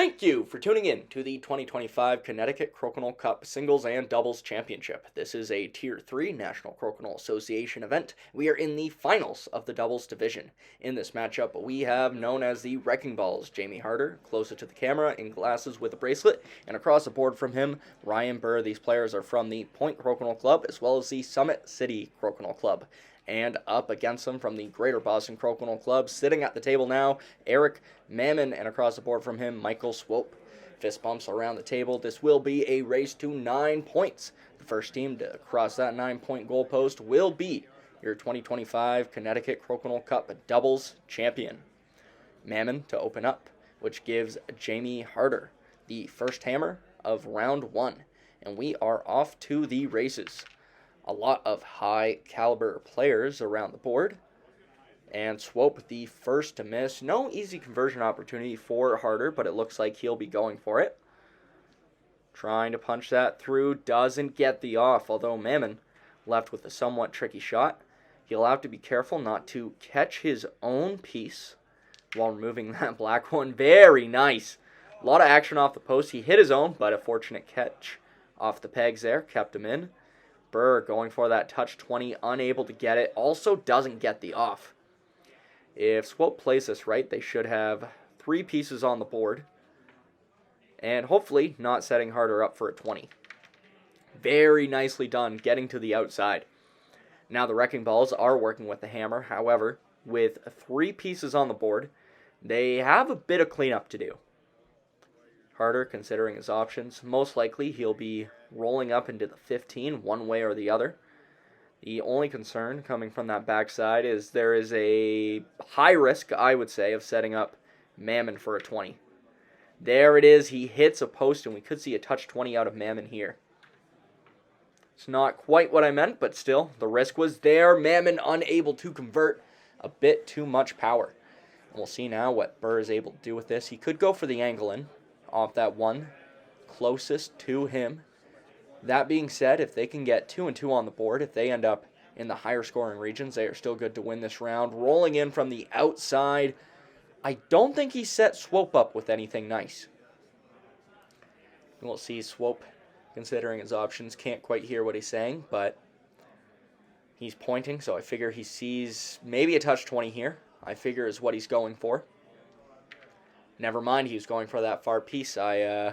Thank you for tuning in to the 2025 Connecticut Crokinole Cup Singles and Doubles Championship. This is a Tier 3 National Crokinole Association event. We are in the finals of the doubles division. In this matchup, we have known as the Wrecking Balls, Jamie Harter, closer to the camera, in glasses with a bracelet, and across the board from him, Ryan Buhr. These players are from the Point Crokinole Club as well as the Summit City Crokinole Club. And up against them from the Greater Boston Crokinole Club, sitting at the table now, Eric Mammen, and across the board from him, Michael Swope. Fist bumps around the table. This will be a race to 9 points. The first team to cross that 9-point goalpost will be your 2025 Connecticut Crokinole Cup Doubles Champion. Mammen to open up, which gives Jamie Harter the first hammer of round 1. And we are off to the races. A lot of high-caliber players around the board. And Swope, the first to miss. No easy conversion opportunity for Harter, but it looks like he'll be going for it. Trying to punch that through. Doesn't get the off, although Mammen left with a somewhat tricky shot. He'll have to be careful not to catch his own piece while removing that black one. Very nice. A lot of action off the post. He hit his own, but a fortunate catch off the pegs there. Kept him in. Buhr going for that touch 20, unable to get it. Also doesn't get the off. If Swope plays this right, they should have 3 pieces on the board. And hopefully not setting Harter up for a 20. Very nicely done, getting to the outside. Now the Wrecking Balls are working with the hammer. However, with 3 pieces on the board, they have a bit of cleanup to do. Harter, considering his options, most likely he'll be rolling up into the 15 one way or the other. The only concern coming from that backside is there is a high risk, I would say, of setting up Mammen for a 20. There it is. He hits a post, and we could see a touch 20 out of Mammen here. It's not quite what I meant, but still, the risk was there. Mammen unable to convert. A bit too much power. And we'll see now what Buhr is able to do with this. He could go for the angle in off that one closest to him. That being said, if they can get 2 and 2 on the board, if they end up in the higher scoring regions, they are still good to win this round. Rolling in from the outside. I don't think he set Swope up with anything nice. We'll see Swope, considering his options, can't quite hear what he's saying, but he's pointing, so I figure he sees maybe a touch 20 here. I figure is what he's going for. Never mind, he was going for that far piece. I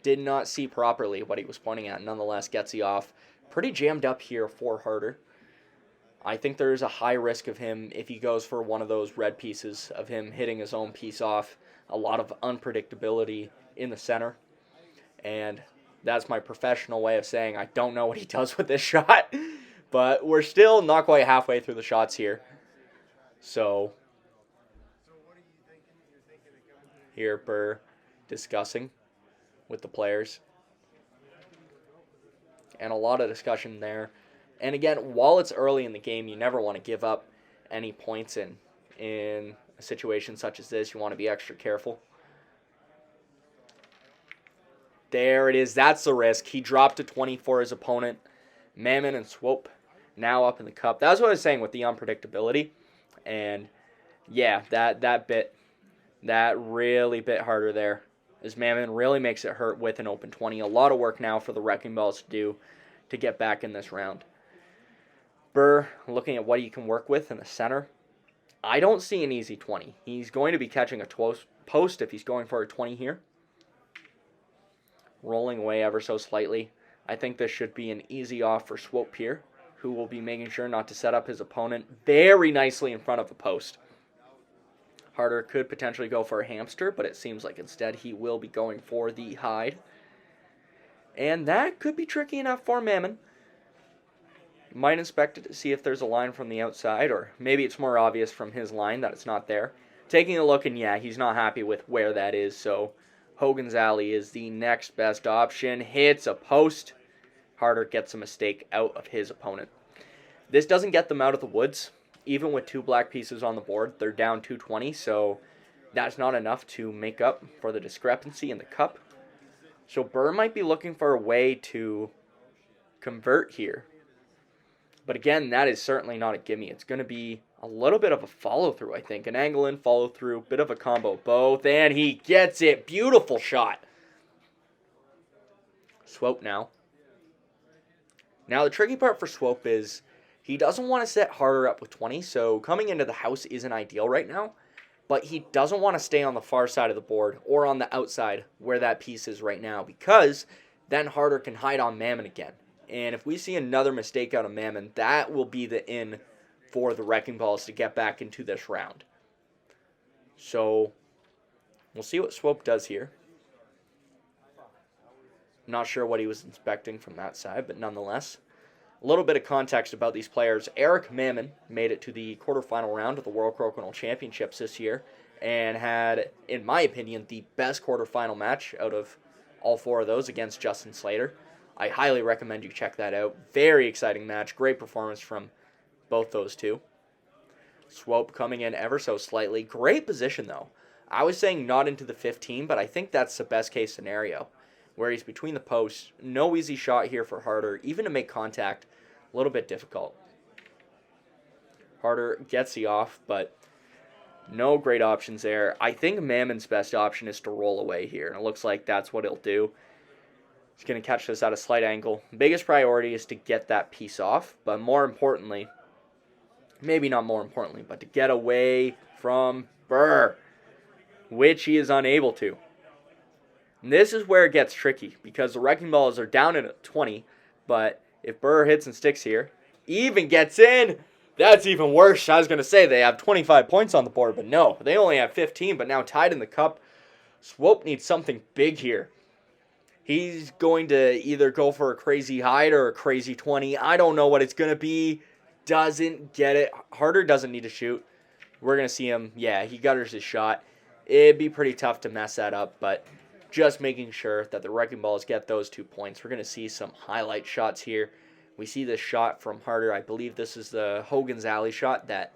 did not see properly what he was pointing at. Nonetheless, gets the off. Pretty jammed up here for Harter. I think there is a high risk of him, if he goes for one of those red pieces, of him hitting his own piece off. A lot of unpredictability in the center. And that's my professional way of saying I don't know what he does with this shot. But we're still not quite halfway through the shots here. So here Buhr discussing with the players. And a lot of discussion there. And again, while it's early in the game, you never want to give up any points in a situation such as this. You want to be extra careful. There it is. That's the risk. He dropped to 20 for his opponent. Mammen and Swope now up in the cup. That's what I was saying with the unpredictability. And yeah, that really bit harder there. As Mammen really makes it hurt with an open 20. A lot of work now for the Wrecking Balls to do to get back in this round. Buhr looking at what he can work with in the center. I don't see an easy 20. He's going to be catching a post if he's going for a 20 here. Rolling away ever so slightly. I think this should be an easy off for Swope here, who will be making sure not to set up his opponent very nicely in front of the post. Harter could potentially go for a hamster, but it seems like instead he will be going for the hide. And that could be tricky enough for Mammen. Might inspect it to see if there's a line from the outside, or maybe it's more obvious from his line that it's not there. Taking a look, and yeah, he's not happy with where that is, so Hogan's Alley is the next best option. Hits a post. Harter gets a mistake out of his opponent. This doesn't get them out of the woods. Even with 2 black pieces on the board, they're down 220, so that's not enough to make up for the discrepancy in the cup. So Buhr might be looking for a way to convert here. But again, that is certainly not a gimme. It's going to be A little bit of a follow-through, I think. An angle in, follow-through, bit of a combo both, and he gets it. Beautiful shot. Swope now. Now, the tricky part for Swope is he doesn't want to set Harter up with 20, so coming into the house isn't ideal right now, but he doesn't want to stay on the far side of the board or on the outside where that piece is right now, because then Harter can hide on Mammen again. And if we see another mistake out of Mammen, that will be the in for the Wrecking Balls to get back into this round. So, we'll see what Swope does here. Not sure what he was inspecting from that side, but nonetheless. A little bit of context about these players. Eric Mammen made it to the quarterfinal round of the World Crokinole Championships this year and had, in my opinion, the best quarterfinal match out of all 4 of those against Justin Slater. I highly recommend you check that out. Very exciting match. Great performance from both those two. Swope coming in ever so slightly. Great position, though. I was saying not into the 15, but I think that's the best case scenario, where he's between the posts. No easy shot here for Harter. Even to make contact, a little bit difficult. Harter gets the off, but no great options there. I think Mammen's best option is to roll away here, and it looks like that's what he'll do. He's going to catch this at a slight angle. Biggest priority is to get that piece off, but more importantly, maybe not more importantly, but to get away from Buhr, which he is unable to. And this is where it gets tricky, because the Wrecking Balls are down at 20, but if Buhr hits and sticks here, even gets in, that's even worse. I was going to say they have 25 points on the board, but no, they only have 15, but now tied in the cup. Swope needs something big here. He's going to either go for a crazy hide or a crazy 20. I don't know what it's going to be. Doesn't get it. Harter doesn't need to shoot. We're going to see him. Yeah, he gutters his shot. It'd be pretty tough to mess that up, but just making sure that the Wrecking Balls get those 2 points. We're going to see some highlight shots here. We see this shot from Harter. I believe this is the Hogan's Alley shot that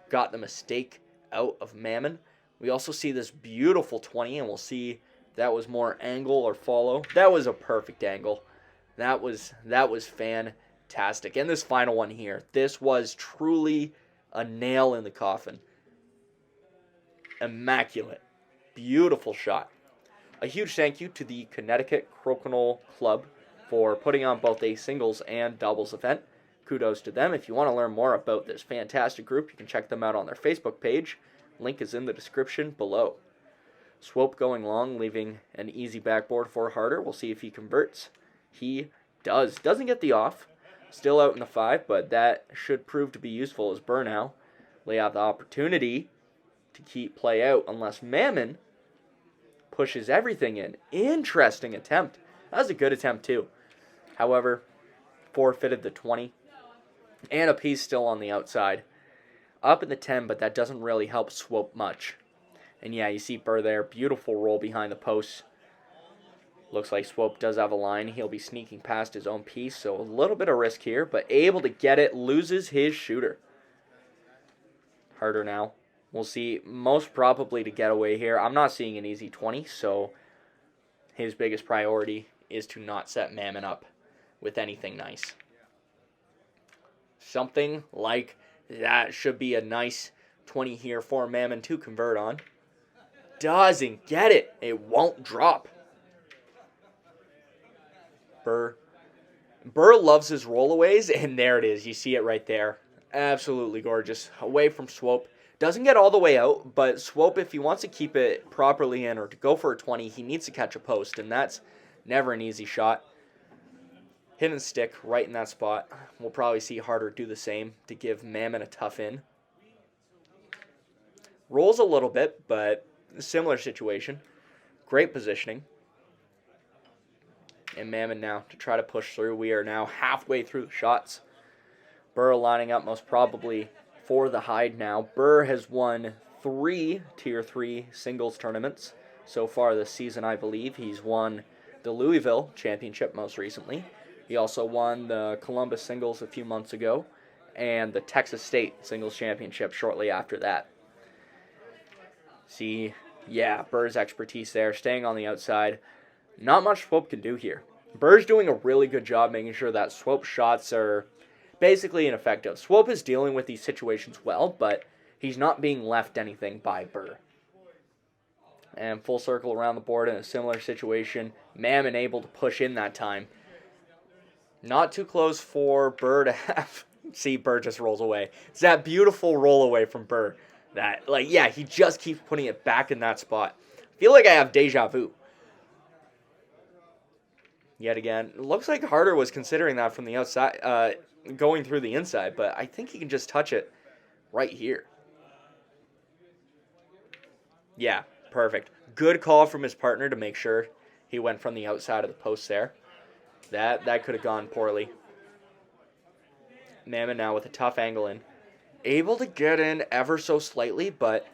got the mistake out of Mammen. We also see this beautiful 20, and we'll see that was more angle or follow. That was a perfect angle. That was fantastic. And this final one here, this was truly a nail in the coffin. Immaculate. Beautiful shot. A huge thank you to the Connecticut Crokinole Club for putting on both a singles and doubles event. Kudos to them. If you want to learn more about this fantastic group, you can check them out on their Facebook page. Link is in the description below. Swope going long, leaving an easy backboard for Harter. We'll see if he converts. He does. Doesn't get the off. Still out in the 5, but that should prove to be useful as Buhr now lay out the opportunity to keep play out unless Mammen pushes everything in. Interesting attempt. That was a good attempt too. However, forfeited the 20. And a piece still on the outside. Up in the 10, but that doesn't really help Swope much. And yeah, you see Buhr there. Beautiful roll behind the posts. Looks like Swope does have a line. He'll be sneaking past his own piece, so a little bit of risk here, but able to get it. Loses his shooter. Harter now. We'll see, most probably to get away here. I'm not seeing an easy 20, so his biggest priority is to not set Mammen up with anything nice. Something like that should be a nice 20 here for Mammen to convert on. Doesn't get it. It won't drop. Buhr loves his rollaways, and there it is. You see it right there. Absolutely gorgeous. Away from Swope. Doesn't get all the way out, but Swope, if he wants to keep it properly in or to go for a 20, he needs to catch a post, and that's never an easy shot. Hit and stick right in that spot. We'll probably see Harter do the same to give Mammen a tough in. Rolls a little bit, but similar situation. Great positioning. And Mammen now to try to push through. We are now halfway through the shots. Buhr lining up most probably for the hide now. Buhr has won 3 Tier 3 singles tournaments so far this season, I believe. He's won the Louisville Championship most recently. He also won the Columbus singles a few months ago and the Texas State singles championship shortly after that. See, yeah, Buhr's expertise there, staying on the outside. Not much Swope can do here. Buhr's doing a really good job making sure that Swope shots are basically ineffective. Swope is dealing with these situations well, but he's not being left anything by Buhr. And full circle around the board in a similar situation. Mammen able to push in that time. Not too close for Buhr to have. See, Buhr just rolls away. It's that beautiful roll away from Buhr. That, he just keeps putting it back in that spot. I feel like I have deja vu. Yet again, it looks like Harter was considering that from the outside, going through the inside, but I think he can just touch it right here. Yeah, perfect. Good call from his partner to make sure he went from the outside of the post there. That could have gone poorly. Mammen now with a tough angle in. Able to get in ever so slightly, but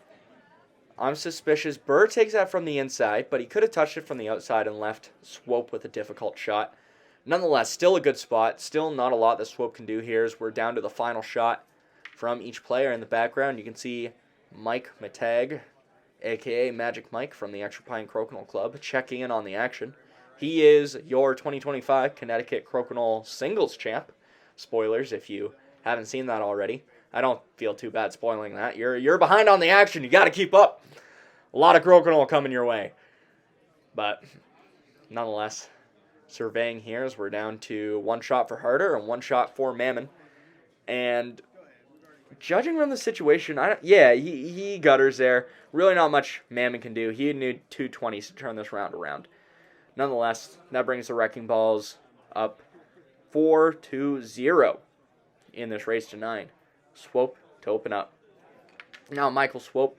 I'm suspicious. Buhr takes that from the inside, but he could have touched it from the outside and left Swope with a difficult shot. Nonetheless, still a good spot. Still not a lot that Swope can do here as we're down to the final shot from each player. In the background, you can see Mike Matag, a.k.a. Magic Mike from the Extra Pine Crokinole Club, checking in on the action. He is your 2025 Connecticut Crokinole Singles Champ. Spoilers if you haven't seen that already. I don't feel too bad spoiling that. You're behind on the action. You got to keep up. A lot of Crokinole coming your way. But nonetheless, surveying here as we're down to one shot for Harter and one shot for Mammen. And judging from the situation, he gutters there. Really not much Mammen can do. He needed 220s to turn this round around. Nonetheless, that brings the Wrecking Balls up 4-0 in this race to 9. Swope to open up. Now Michael Swope,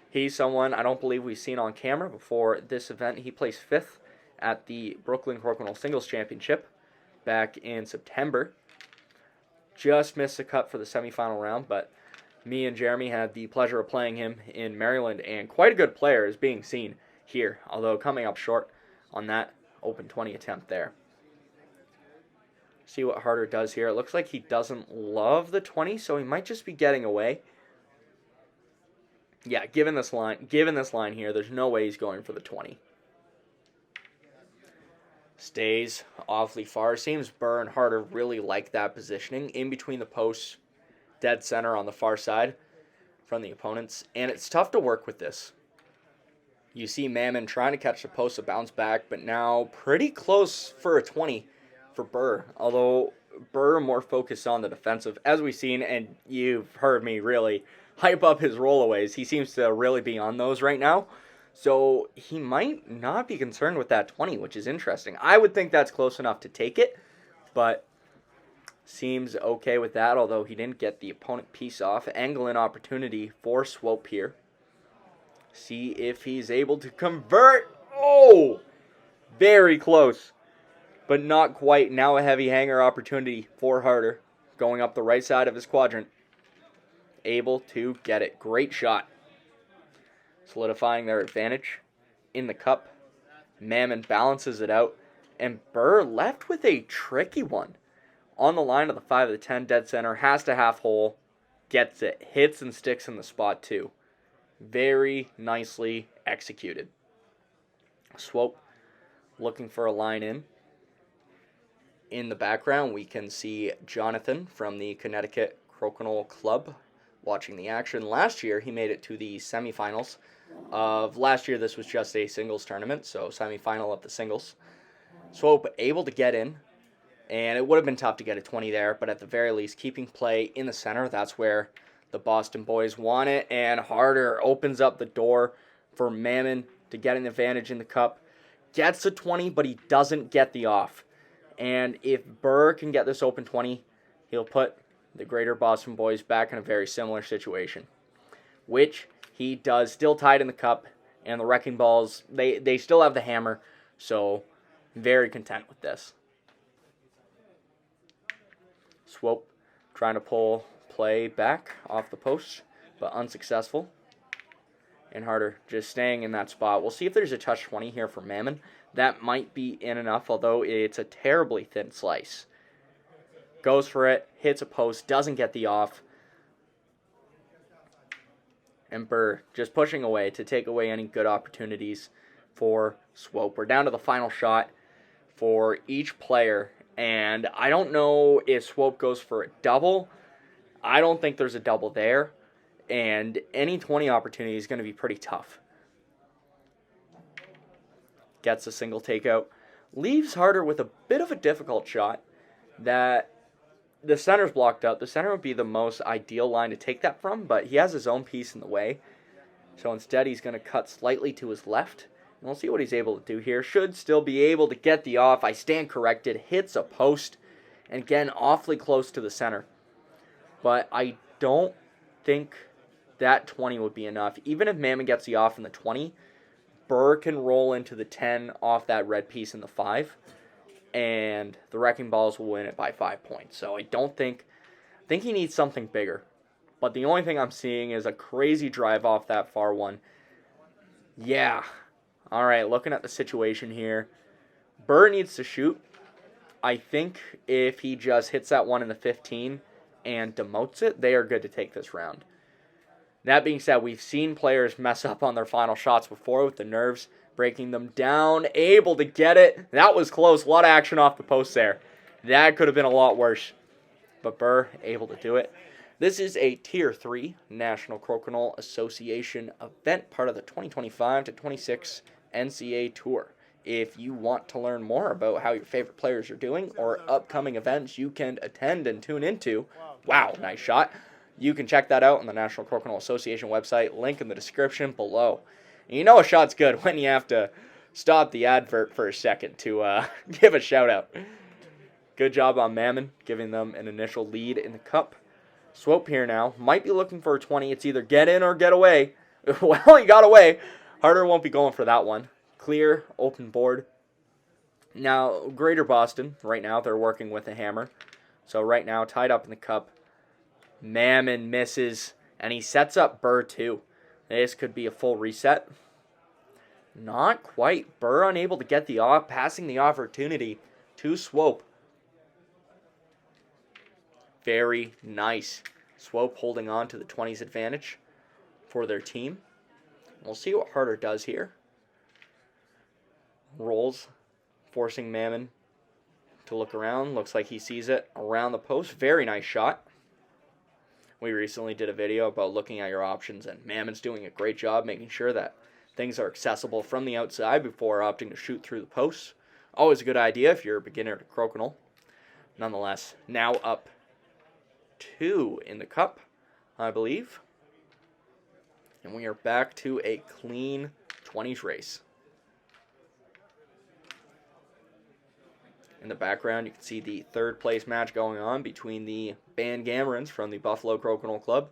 he's someone I don't believe we've seen on camera before this event. He placed 5th at the Brooklyn Crokinole Singles Championship back in September. Just missed the cut for the semifinal round, but me and Jeremy had the pleasure of playing him in Maryland, and quite a good player is being seen here, although coming up short on that open 20 attempt there. See what Harter does here. It looks like he doesn't love the 20, so he might just be getting away. Yeah, given this line here, there's no way he's going for the 20. Stays awfully far. Seems Buhr and Harter really like that positioning in between the posts, dead center on the far side from the opponents, and it's tough to work with this. You see Mammen trying to catch the post to bounce back, but now pretty close for a 20 for Buhr, although Buhr more focused on the defensive, as we've seen, and you've heard me really hype up his rollaways. He seems to really be on those right now, so he might not be concerned with that 20, which is interesting. I would think that's close enough to take it, but seems okay with that, although he didn't get the opponent piece off. Angle in opportunity for Swope here. See if he's able to convert. Oh, very close, but not quite. Now a heavy hanger opportunity for Harter, going up the right side of his quadrant. Able to get it. Great shot. Solidifying their advantage in the cup. Mammen balances it out, and Buhr left with a tricky one. On the line of the 5 of the 10, dead center, has to half hole, gets it, hits and sticks in the spot too. Very nicely executed. Swope looking for a line in. In the background, we can see Jonathan from the Connecticut Crokinole Club watching the action. Last year, he made it to the semifinals of last year. This was just a singles tournament, so semifinal of the singles. Swope able to get in, and it would have been tough to get a 20 there, but at the very least, keeping play in the center, that's where the Boston boys want it, and Harter opens up the door for Mammen to get an advantage in the cup. Gets a 20, but he doesn't get the off. And if Buhr can get this open 20, he'll put the Greater Boston boys back in a very similar situation, which he does, still tied in the cup, and the Wrecking Balls, they still have the hammer, so very content with this. Swope trying to pull play back off the post, but unsuccessful. And Harter just staying in that spot. We'll see if there's a touch 20 here for Mammen. That might be in enough, although it's a terribly thin slice. Goes for it, hits a post, doesn't get the off. And Buhr just pushing away to take away any good opportunities for Swope. We're down to the final shot for each player And I don't know if Swope goes for a double. I don't think there's a double there. And any 20 opportunity is going to be pretty tough. Gets a single takeout. Leaves Harter with a bit of a difficult shot that the center's blocked up. The center would be the most ideal line to take that from, but he has his own piece in the way. So instead, he's going to cut slightly to his left. And we'll see what he's able to do here. Should still be able to get the off. I stand corrected. Hits a post. And again, awfully close to the center. But I don't think that 20 would be enough. Even if Mammen gets the off in the 20, Buhr can roll into the 10 off that red piece in the 5. And the Wrecking Balls will win it by 5 points. So I think he needs something bigger. But the only thing I'm seeing is a crazy drive off that far one. Yeah. All right, looking at the situation here. Buhr needs to shoot. I think if he just hits that one in the 15 and demotes it, they are good to take this round. That being said, we've seen players mess up on their final shots before with the nerves, breaking them down, able to get it. That was close. A lot of action off the post there. That could have been a lot worse. But Buhr able to do it. This is a Tier 3 National Crokinole Association event, part of the 2025-26 NCAA Tour. If you want to learn more about how your favorite players are doing or upcoming events you can attend and tune into, wow, nice shot, you can check that out on the National Crokinole Association website, link in the description below. And you know a shot's good when you have to stop the advert for a second to give a shout out. Good job on Mammen, giving them an initial lead in the cup. Swope here now, might be looking for a 20. It's either get in or get away. Well, he got away. Harter won't be going for that one. Clear, open board. Now, Greater Boston, right now, they're working with a hammer. So right now, tied up in the cup. Mammen misses, and he sets up Buhr too. This could be a full reset. Not quite. Buhr unable to get the off, passing the opportunity to Swope. Very nice. Swope holding on to the 20's advantage for their team. We'll see what Harter does here. Rolls, forcing Mammen to look around. Looks like he sees it around the post. Very nice shot. We recently did a video about looking at your options, and Mammen's doing a great job making sure that things are accessible from the outside before opting to shoot through the posts. Always a good idea if you're a beginner to Crokinole. Nonetheless, now up 2 in the cup, I believe. And we are back to a clean 20s race. In the background, you can see the third place match going on between the Ban Gammerons from the Buffalo Crokinole Club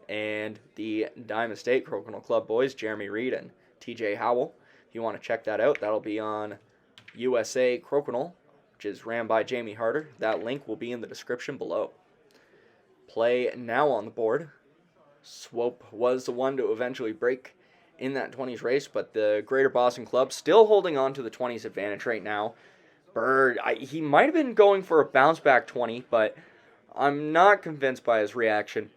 and the Diamond State Crokinole Club boys, Jeremy Reed and TJ Howell. If you want to check that out, that'll be on USA Crokinole, which is ran by Jamie Harter. That link will be in the description below. Play now on the board. Swope was the one to eventually break in that 20s race, but the Greater Boston Club still holding on to the 20s advantage right now. Buhr, he might have been going for a bounce back 20, but I'm not convinced by his reaction.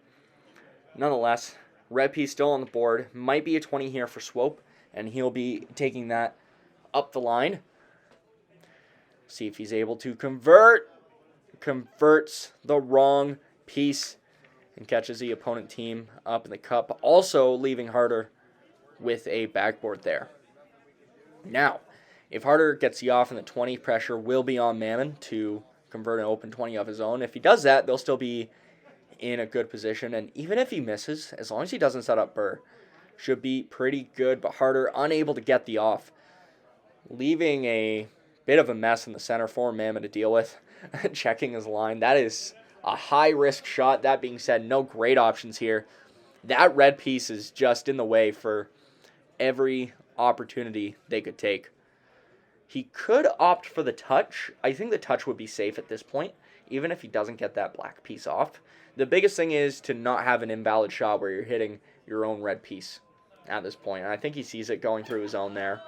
Nonetheless, red piece still on the board. Might be a 20 here for Swope, and he'll be taking that up the line. See if he's able to convert. Converts the wrong piece and catches the opponent team up in the cup, also leaving Harter with a backboard there. Now, if Harter gets the off in the 20, pressure will be on Mammen to convert an open 20 of his own. If he does that, they'll still be in a good position, and even if he misses, as long as he doesn't set up Buhr, should be pretty good, but Harter unable to get the off, leaving a bit of a mess in the center for Mammen to deal with. Checking his line. That is a high-risk shot. That being said, no great options here. That red piece is just in the way for every opportunity they could take. He could opt for the touch. I think the touch would be safe at this point, even if he doesn't get that black piece off. The biggest thing is to not have an invalid shot where you're hitting your own red piece at this point. And I think he sees it going through his own there.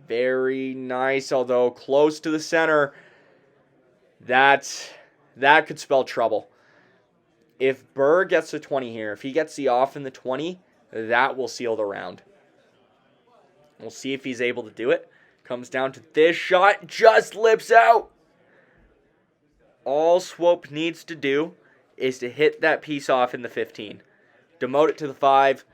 Very nice, although close to the center. That could spell trouble. If Buhr gets the 20 here, if he gets the off in the 20, that will seal the round. We'll see if he's able to do it. Comes down to this shot, just lips out. All Swope needs to do is to hit that piece off in the 15. Demote it to the 5.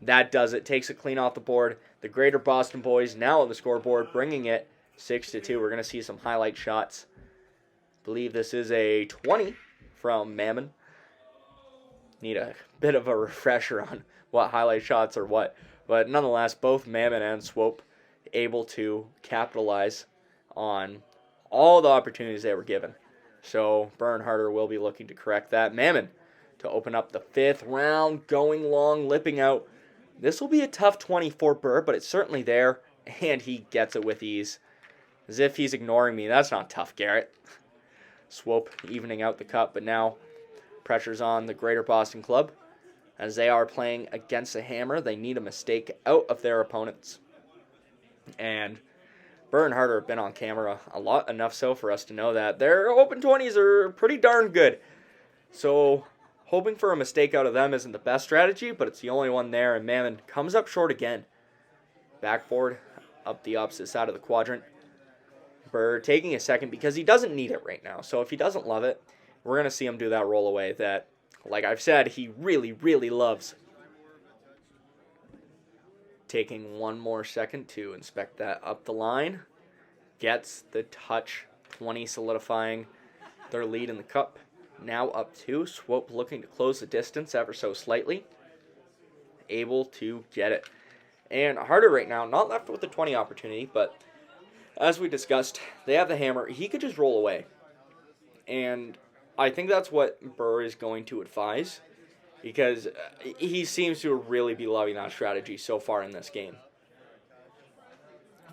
That does it. Takes it clean off the board. The Greater Boston boys now on the scoreboard, bringing it 6-2. We're going to see some highlight shots. I believe this is a 20 from Mammen. Need a bit of a refresher on what highlight shots are what. But nonetheless, both Mammen and Swope able to capitalize on all the opportunities they were given. So Buhr and Harter will be looking to correct that. Mammen to open up the 5th round, going long, lipping out. This will be a tough 20 for Buhr, but it's certainly there, and he gets it with ease. As if he's ignoring me. That's not tough, Garrett. Swope evening out the cup, but now pressure's on the Greater Boston Club. As they are playing against a hammer, they need a mistake out of their opponents. And Buhr and Harter have been on camera a lot, enough so for us to know that their open 20s are pretty darn good. So hoping for a mistake out of them isn't the best strategy, but it's the only one there, and Mammen comes up short again. Backboard up the opposite side of the quadrant. Buhr taking a second because he doesn't need it right now. So if he doesn't love it, we're going to see him do that roll away that, like I've said, he really, really loves. Taking one more second to inspect that up the line. Gets the touch. 20 solidifying their lead in the cup. Now up 2. Swope looking to close the distance ever so slightly. Able to get it. And Harter right now, not left with the 20 opportunity, but as we discussed, they have the hammer. He could just roll away. And I think that's what Buhr is going to advise, because he seems to really be loving that strategy so far in this game.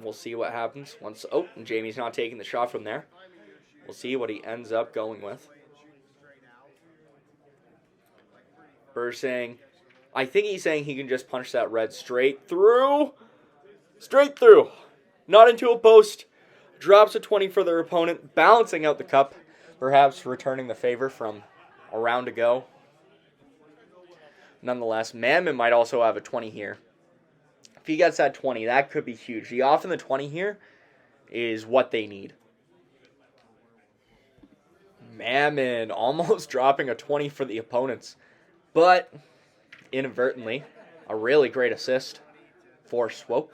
We'll see what happens once. Oh, and Jamie's not taking the shot from there. We'll see what he ends up going with. Buhr saying, I think he's saying he can just punch that red straight through. Straight through. Not into a post. Drops a 20 for their opponent, balancing out the cup. Perhaps returning the favor from a round ago. Nonetheless, Mammen might also have a 20 here. If he gets that 20, that could be huge. The off in the 20 here is what they need. Mammen almost dropping a 20 for the opponents. But, inadvertently, a really great assist for Swope.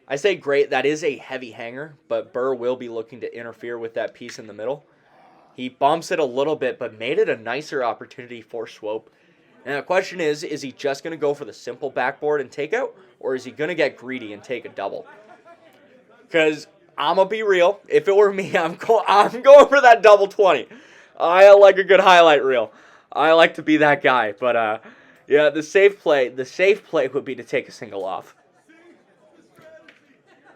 I say great, that is a heavy hanger, but Buhr will be looking to interfere with that piece in the middle. He bumps it a little bit, but made it a nicer opportunity for Swope. And the question is he just going to go for the simple backboard and take out, or is he going to get greedy and take a double? Because I'm going to be real. If it were me, I'm going for that double 20. I like a good highlight reel. I like to be that guy. But, yeah, the safe play would be to take a single off.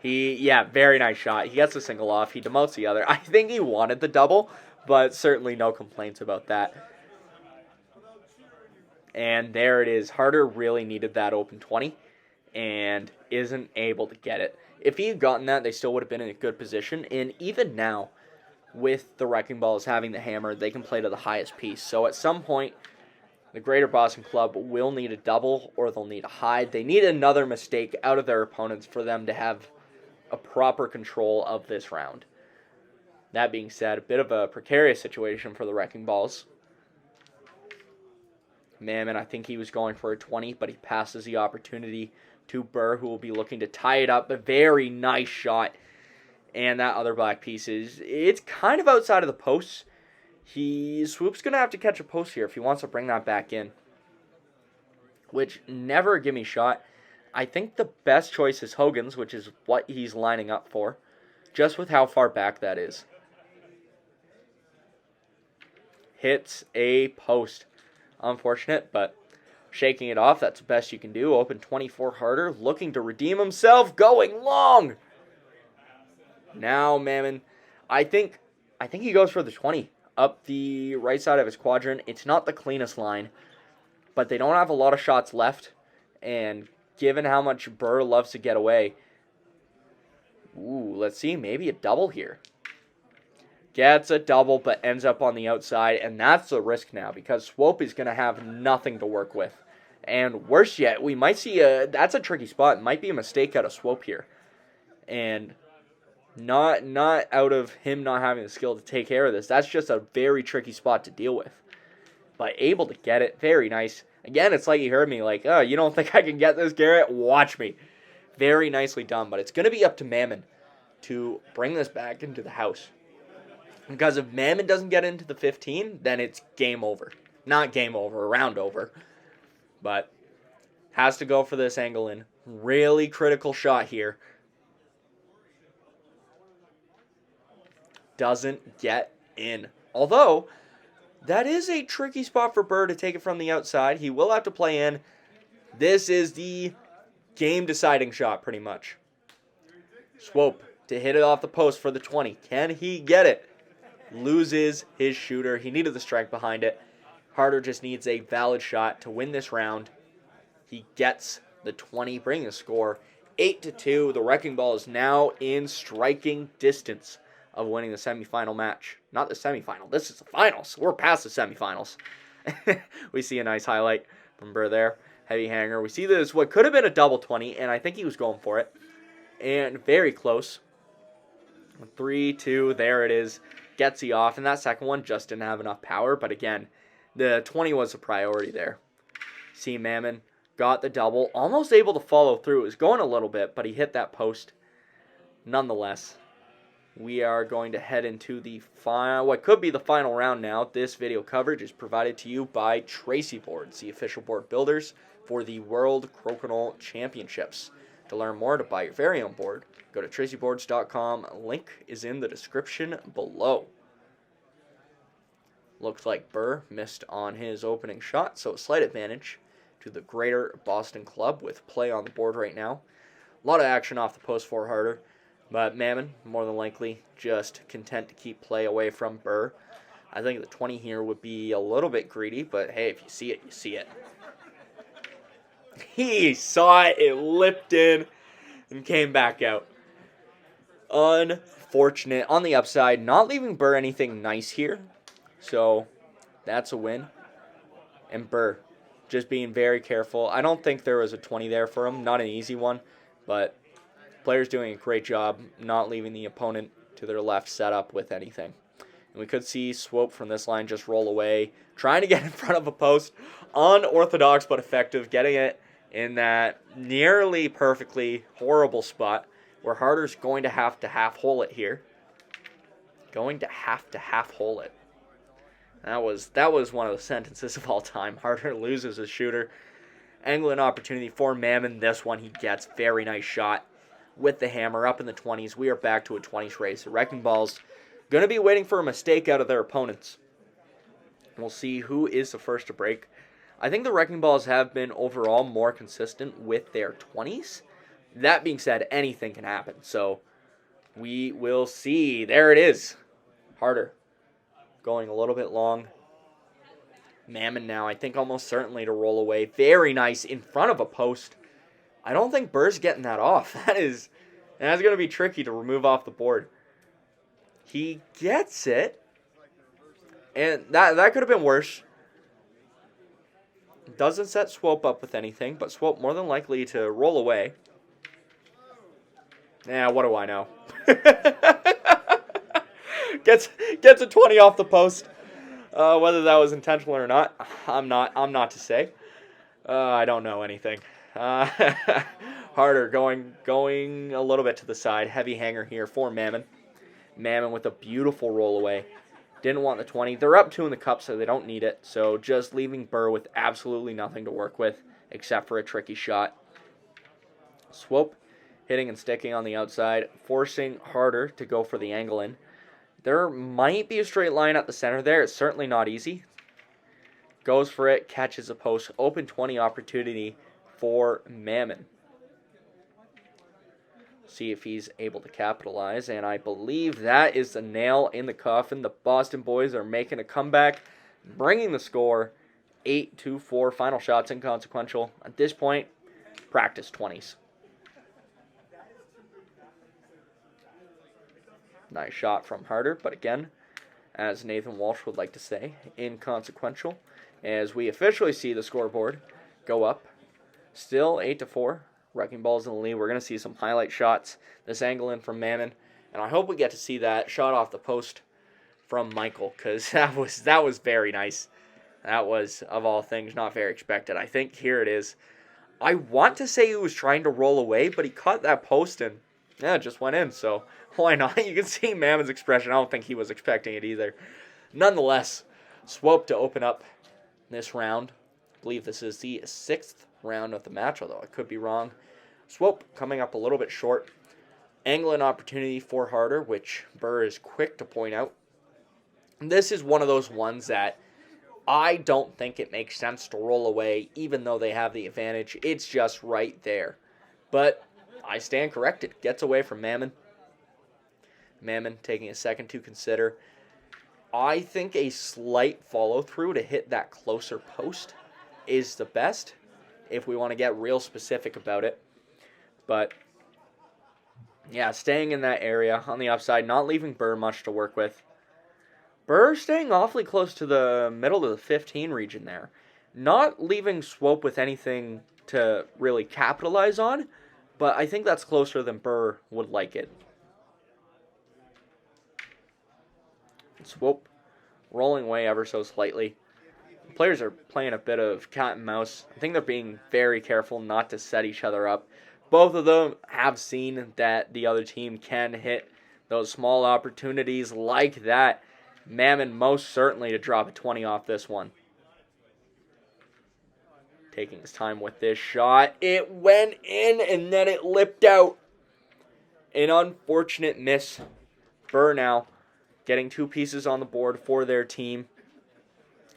Very nice shot. He gets the single off. He demotes the other. I think he wanted the double, but certainly no complaints about that. And there it is. Harter really needed that open 20 and isn't able to get it. If he had gotten that, they still would have been in a good position. And even now, with the Wrecking Balls having the hammer, they can play to the highest piece. So at some point, the Greater Boston Club will need a double or they'll need a hide. They need another mistake out of their opponents for them to have a proper control of this round. That being said, a bit of a precarious situation for the Wrecking Balls. Mammen, I think he was going for a 20, but he passes the opportunity to Buhr, who will be looking to tie it up. A very nice shot. And that other black piece it's kind of outside of the posts. Swoop's going to have to catch a post here if he wants to bring that back in. Which, never a gimme shot. I think the best choice is Hogan's, which is what he's lining up for, just with how far back that is. Hits a post. Unfortunate, but shaking it off, that's the best you can do. Open 24 Harter, looking to redeem himself, going long. Now Mammen, I think he goes for the 20 up the right side of his quadrant. It's not the cleanest line, but they don't have a lot of shots left, and given how much Buhr loves to get away, let's see, maybe a double here. Gets a double, but ends up on the outside, and that's the risk now, because Swope is going to have nothing to work with. And worse yet, we might see that's a tricky spot. It might be a mistake out of Swope here. And Not out of him not having the skill to take care of this. That's just a very tricky spot to deal with. But able to get it. Very nice. Again, it's like you heard me. Like, oh, you don't think I can get this, Garrett? Watch me. Very nicely done. But it's going to be up to Mammen to bring this back into the house. Because if Mammen doesn't get into the 15, then it's game over. Not game over, round over. But has to go for this angle in. Really critical shot here. Doesn't get in. Although, that is a tricky spot for Buhr to take it from the outside. He will have to play in. This is the game-deciding shot, pretty much. Swope to hit it off the post for the 20. Can he get it? Loses his shooter. He needed the strike behind it. Harter just needs a valid shot to win this round. He gets the 20, bringing the score 8-2. The Wrecking Ball is now in striking distance of winning the semifinal match. Not the semifinal. This is the finals. We're past the semifinals. We see a nice highlight from Buhr there. Heavy hanger. We see this, what could have been a double 20, and I think he was going for it. And very close. 3-2. There it is. Gets he off. And that second one just didn't have enough power. But again, the 20 was a priority there. See Mammen got the double. Almost able to follow through. It was going a little bit, but he hit that post. Nonetheless, we are going to head into the final, what could be the final round now. This video coverage is provided to you by Tracey Boards, the official board builders for the World Crokinole Championships. To learn more to buy your very own board, go to traceyboards.com. Link is in the description below. Looks like Buhr missed on his opening shot, so a slight advantage to the Greater Boston Club with play on the board right now. A lot of action off the post for Harter. But Mammen, more than likely, just content to keep play away from Buhr. I think the 20 here would be a little bit greedy, but hey, if you see it, you see it. He saw it, it lipped in, and came back out. Unfortunate. On the upside, not leaving Buhr anything nice here. So, that's a win. And Buhr, just being very careful. I don't think there was a 20 there for him. Not an easy one, but players doing a great job not leaving the opponent to their left set up with anything. And we could see Swope from this line just roll away, trying to get in front of a post. Unorthodox but effective, getting it in that nearly perfectly horrible spot where Harter's going to have half-hole it here. Going to half-hole it. That was one of the sentences of all time. Harter loses his shooter. Angling opportunity for Mammen. This one he gets. Very nice shot with the hammer up in the 20s. We are back to a 20s race. The Wrecking Ball's going to be waiting for a mistake out of their opponents. We'll see who is the first to break. I think the Wrecking Balls have been overall more consistent with their 20s. That being said, anything can happen. So we will see. There it is. Harter going a little bit long. Mammen now, I think almost certainly to roll away. Very nice in front of a post. I don't think Buhr's getting that off. That's going to be tricky to remove off the board. He gets it. And that could have been worse. Doesn't set Swope up with anything, but Swope more than likely to roll away. Yeah, what do I know? Gets a 20 off the post. Whether that was intentional or not, I'm not to say. I don't know anything. Harter going a little bit to the side. Heavy hanger here for Mammen. Mammen with a beautiful roll away. Didn't want the 20. They're up 2 in the cup, so they don't need it. So just leaving Buhr with absolutely nothing to work with except for a tricky shot. Swope hitting and sticking on the outside, forcing Harter to go for the angle in. There might be a straight line at the center there. It's certainly not easy. Goes for it, catches a post. Open 20 opportunity for Mammen. See if he's able to capitalize, and I believe that is the nail in the coffin. The Boston boys are making a comeback, bringing the score 8-4. Final shots inconsequential. At this point, practice 20s. Nice shot from Harter, but again, as Nathan Walsh would like to say, inconsequential. As we officially see the scoreboard go up. Still 8-4. Wrecking Ball's in the lead. We're going to see some highlight shots. This angle in from Mammen. And I hope we get to see that shot off the post from Michael, because that was very nice. That was, of all things, not very expected. I think here it is. I want to say he was trying to roll away, but he caught that post and it just went in. So why not? You can see Mammen's expression. I don't think he was expecting it either. Nonetheless, Swope to open up this round. I believe this is the 6th round of the match, although I could be wrong. Swope coming up a little bit short. Angling opportunity for Harter, which Buhr is quick to point out. This is one of those ones that I don't think it makes sense to roll away, even though they have the advantage. It's just right there. But I stand corrected. Gets away from Mammen. Mammen taking a second to consider. I think a slight follow-through to hit that closer post is the best, if we want to get real specific about it. But, yeah, staying in that area on the upside, not leaving Buhr much to work with. Buhr staying awfully close to the middle of the 15 region there. Not leaving Swope with anything to really capitalize on, but I think that's closer than Buhr would like it. Swope rolling away ever so slightly. The players are playing a bit of cat and mouse. I think they're being very careful not to set each other up. Both of them have seen that the other team can hit those small opportunities like that. Mammen most certainly to drop a 20 off this one. Taking his time with this shot. It went in and then it lipped out. An unfortunate miss. Buhr now getting 2 pieces on the board for their team.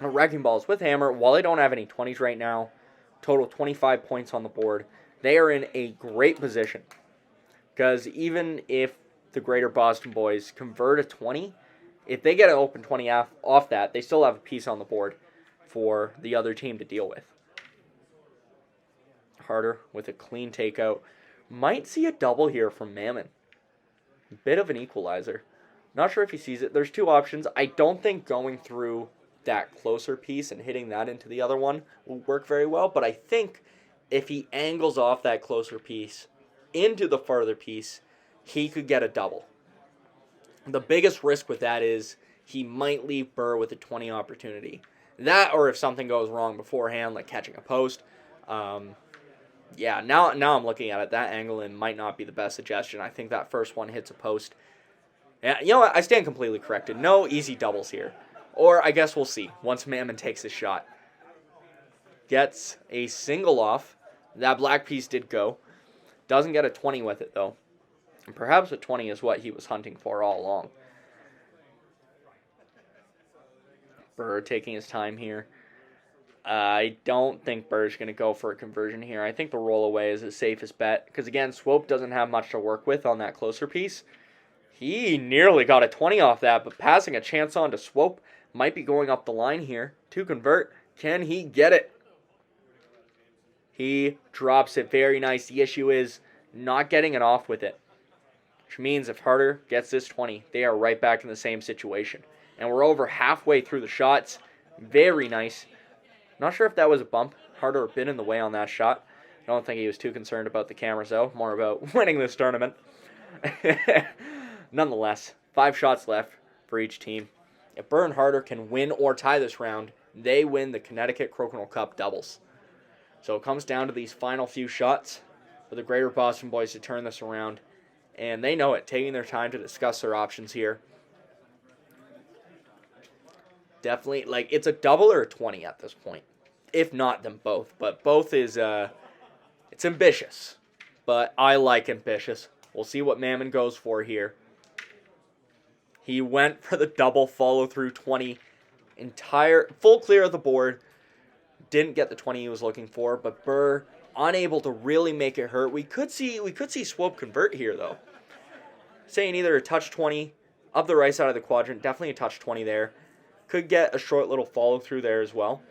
Wrecking balls with hammer. While they don't have any 20s right now, total 25 points on the board. They are in a great position. Because even if the Greater Boston boys convert a 20, if they get an open 20 off that, they still have a piece on the board for the other team to deal with. Harter with a clean takeout. Might see a double here from Mammen. Bit of an equalizer. Not sure if he sees it. There's 2 options. I don't think going through that closer piece and hitting that into the other one will work very well, but I think if he angles off that closer piece into the farther piece, he could get a double. The biggest risk with that is he might leave Buhr with a 20 opportunity. That, or if something goes wrong beforehand, like catching a post. Now I'm looking at it. That angle in might not be the best suggestion. I think that first one hits a post. Yeah, you know what? I stand completely corrected. No easy doubles here. Or I guess we'll see once Mammen takes his shot. Gets a single off. That black piece did go. Doesn't get a 20 with it, though. And perhaps a 20 is what he was hunting for all along. Buhr taking his time here. I don't think Buhr's going to go for a conversion here. I think the roll away is the safest bet. Because, again, Swope doesn't have much to work with on that closer piece. He nearly got a 20 off that, but passing a chance on to Swope. Might be going up the line here to convert. Can he get it? He drops it very nice. The issue is not getting it off with it. Which means if Harter gets this 20, they are right back in the same situation. And we're over halfway through the shots. Very nice. Not sure if that was a bump. Harter a bit in the way on that shot. I don't think he was too concerned about the cameras, though. More about winning this tournament. Nonetheless, 5 shots left for each team. If Buhr and Harter can win or tie this round, they win the Connecticut Crokinole Cup doubles. So it comes down to these final few shots for the Greater Boston boys to turn this around. And they know it, taking their time to discuss their options here. Definitely, it's a double or a 20 at this point. If not, then both. But both is, it's ambitious. But I like ambitious. We'll see what Mammen goes for here. He went for the double follow-through 20. Full clear of the board. Didn't get the 20 he was looking for, but Buhr unable to really make it hurt. We could see Swope convert here, though. Saying either a touch 20 up the right side of the quadrant. Definitely a touch 20 there. Could get a short little follow-through there as well.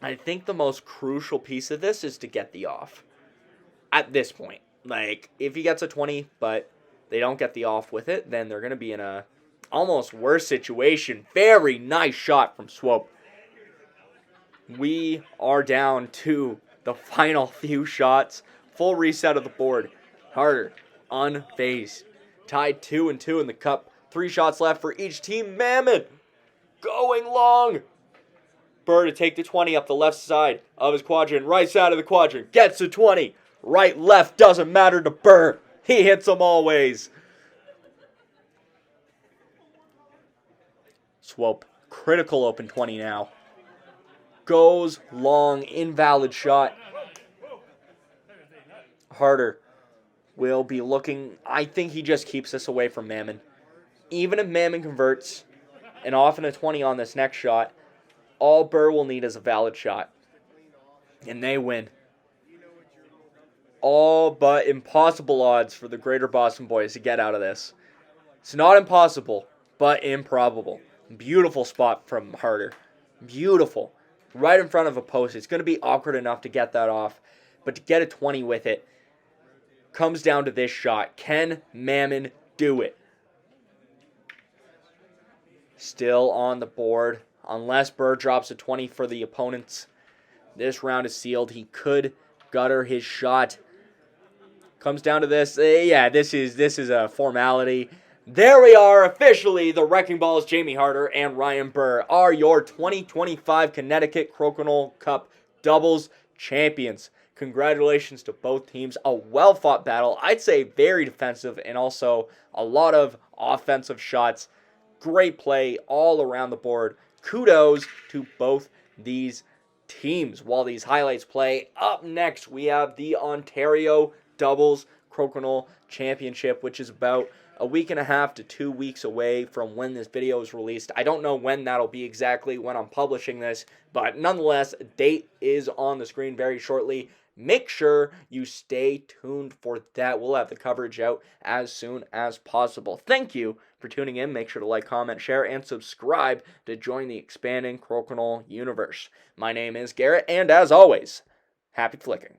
I think the most crucial piece of this is to get the off. At this point. If he gets a 20, but they don't get the off with it, then they're going to be in a almost worse situation. Very nice shot from Swope. We are down to the final few shots. Full reset of the board. Harter, unfazed. Tied 2-2 in the cup. 3 shots left for each team. Mammen going long. Buhr to take the 20 up the left side of his quadrant. Right side of the quadrant. Gets the 20. Right, left, doesn't matter to Buhr. He hits them always. Swope, critical open 20 now. Goes long, invalid shot. Harter will be looking. I think he just keeps this away from Mammen. Even if Mammen converts and often a 20 on this next shot, all Buhr will need is a valid shot. And they win. All but impossible odds for the Greater Boston boys to get out of this. It's not impossible, but improbable. Beautiful spot from Harter. Beautiful. Right in front of a post. It's going to be awkward enough to get that off. But to get a 20 with it comes down to this shot. Can Mammen do it? Still on the board. Unless Buhr drops a 20 for the opponents, this round is sealed. He could gutter his shot. Comes down to this. Yeah, this is a formality. There we are, officially. The Wrecking Balls, Jamie Harter and Ryan Buhr, are your 2025 Connecticut Crokinole Cup Doubles Champions. Congratulations to both teams. A well-fought battle. I'd say very defensive and also a lot of offensive shots. Great play all around the board. Kudos to both these teams. While these highlights play, up next we have the Ontario Doubles Crokinole Championship, which is about a week and a half to 2 weeks away from when this video is released. I don't know when that'll be exactly when I'm publishing this, but nonetheless, a date is on the screen very shortly. Make sure you stay tuned for that. We'll have the coverage out as soon as possible. Thank you for tuning in. Make sure to like, comment, share, and subscribe to join the expanding Crokinole universe. My name is Garrett, and as always, happy flicking.